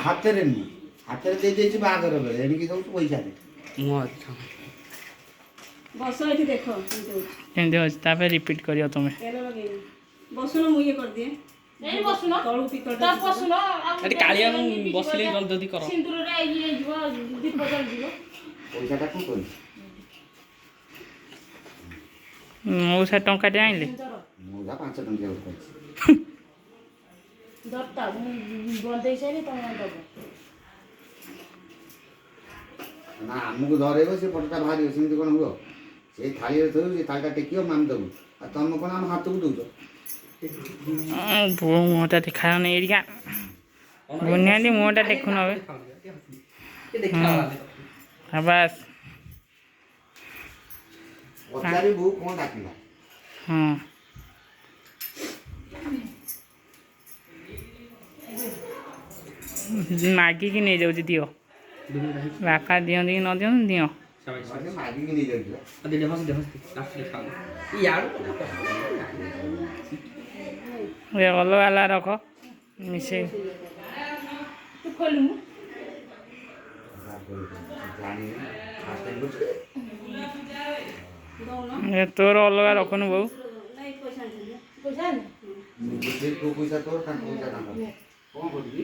ହାତରେ ନୁହଁ, ହାତରେ ଦେଇଦେଇଛି ବାହାଘର ବେଳେ ଏଣିକି ସବୁ ପଇସାରେ। ବସ ଏଠି ଦେଖ କେମିତି ଅଛି ତାପରେ ରିପିଟ୍ କରିବ ତମେ। ବସୁନ ମୁଁ ଇଏ କରିଦିଏ। ତଳୁ ପିତଳଟା ଏଠି କାଳିଆ ବସିଲେ ଜଲ୍ଦି କର। ସିନ୍ଦୁରରେ ଇଏ ହେଇଯିବ, ଦୀପ ଜଳିଯିବ। ପଇସାଟା କଣ କରିବି? ମଉସା ଟଙ୍କାଟେ ଆଣିଲେ ମୁଁ ଯା 5 ଟଙ୍କିଆ ଗୋଟେ କରିଛି। ଦତ୍ତା ମୁଁ ବନ୍ଦେଇ ସାରି ତମେ ଦବ। ନା ଆମକୁ ଧରେଇବ ସେ ପଟଟା ବାହାରିବ, ସେମିତି କ'ଣ ହୁଅ? ସେଇ ଥାଳିରେ ଥୋଇବ, ସେ ଥାଳିଟା ଟେକିବ ଆମେ ଦେବୁ। ଆଉ ତମେ କ'ଣ ଆମ ହାତକୁ ଦେଉଛ? ପୁଅ ମୁହଁଟା ଦେଖାଯାଉନି ଏରିକା ବୁନିଆନ୍ତି ମୁହଁଟା ଦେଖୁନ ଏବେ। ବାସ୍ ପଚାରି ବୋଉ କ'ଣ ଡାକିଲା? ହଁ ମାଗିକି ନେଇଯାଉଛି ଦିଅ। ବାପା ଦିଅନ୍ତି କି ନ ଦିଅନ୍ତି ଦିଅ। ମାଗିକି ନେଇଯାଉଛି। ଅଲଗା ଅଲଗା ରଖ ମିଶେଇ। ତୋର ଅଲଗା ରଖୁନୁ ବୋଉ। ପଇସା ତୋର, ତାଙ୍କ ପଇସା ତାଙ୍କର। କ'ଣ କରୁଛି?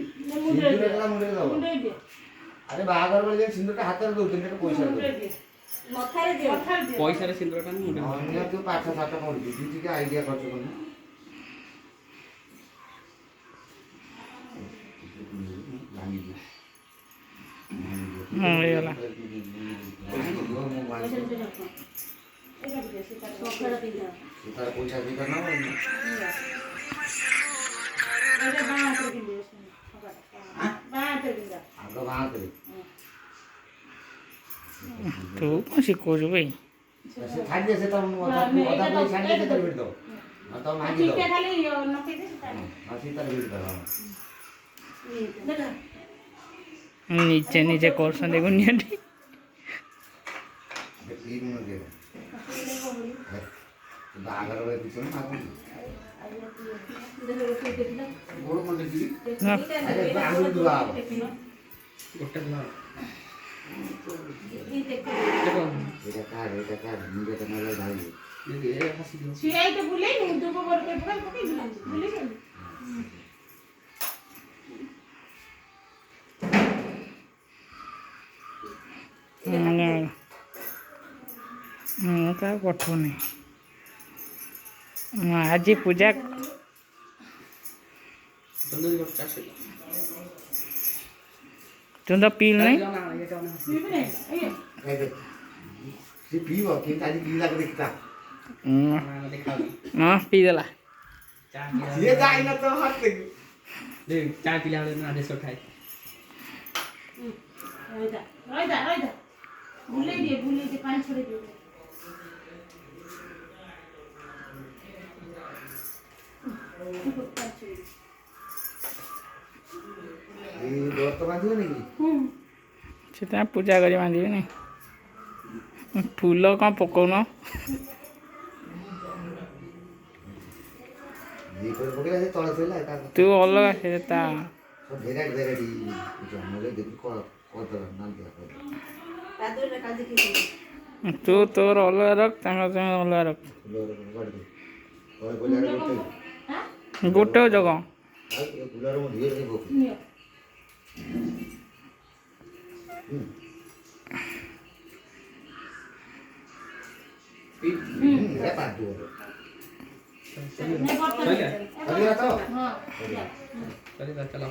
ଆରେ ବାହାଘର ବେଳେ ଯେ ସିନ୍ଦୁରଟା ହାତରେ ଦଉଛନ୍ତି, ସେଟା ପଇସା ପଇସାରେ ସିନ୍ଦୁରଟା ଅନ୍ୟ ତୁ ପାଠ ସାଠ ପଢୁଛୁ, ତୁ ଟିକେ ଆଇଡିଆ ଖର୍ଚ୍ଚ କରୁନୁ। ହେଇଗଲା। ପଇସା ଦିଟା ନବ ଆଗ ବାହାଘର ତୁ କ'ଣ ଶିଖଉଛୁ ଭାଇ? ସେ ଛାଡ଼ିଦେ, ସେ ତମ ଅଧା ପଇସା ଛାଡ଼ିଦେ, ସେ ତାର ଭିଡ଼ି ଦବ। ଆଉ ତମ ମାଗି ଦବ। ସେ ତାର ଭିଡ଼ି ଦବ। ନିଜେ ନିଜେ କରୁଛନ୍ତି ଗୁନିଆଟି। ବାହାଘର ବେଳେ କିଛି ନା ଗୋଡ଼ ମଣ୍ଡି ମୁଁ ତ ଆଉ ପଠଉନି। ଆଜି ପୂଜା ତୁ ତ ପିଇଲୁ ନାହିଁ। ସେ ପିଇବ, କିନ୍ତୁ ଆଜି ପିଇଲା ଦେଖିତା। ହଁ ପିଇଦେଲା। ସିଏ ଯାଇନ ତ ହାତ ଚା ପିଲା ବେଳେ ନା ଦେଶ ଖାଏ। ପାଣି ଛଡେଇ ଦିଅ। ସେଟା ପୂଜା କରି ବାନ୍ଧିବେନି। ଫୁଲ କ'ଣ ପକଉନ? ତୁ ଅଲଗା ସେ ତା ତୁ ତୋର ଅଲଗା ରଖ, ତାଙ୍କର ଅଲଗା ରଖ। ଗୋଟେ ଜଗ ଚଲା